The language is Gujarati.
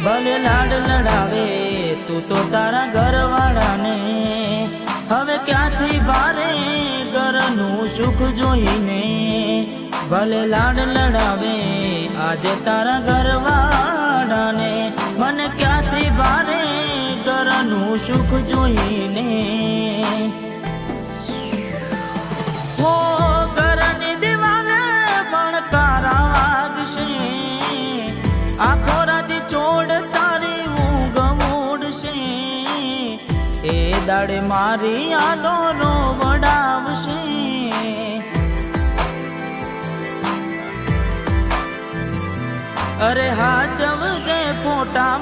ભલે લાડ લડાવે તું તો તારા ઘરવાળાને, હવે ક્યાંથી ભારે ઘરનું સુખ જોઈને. ભલે લાડ લડાવે આજે તારા ઘરવાળાને, મને ક્યાંથી ભારે ઘરનું સુખ જોઈને. હો ઘરની દિવાલે પણ કારા વાગશે, આખો રાતી ચોડ તારી ઊંઘ મોડશે. એ દાડે મારી યાદોનો વડાવશે. અરે હાચવજે ફોટા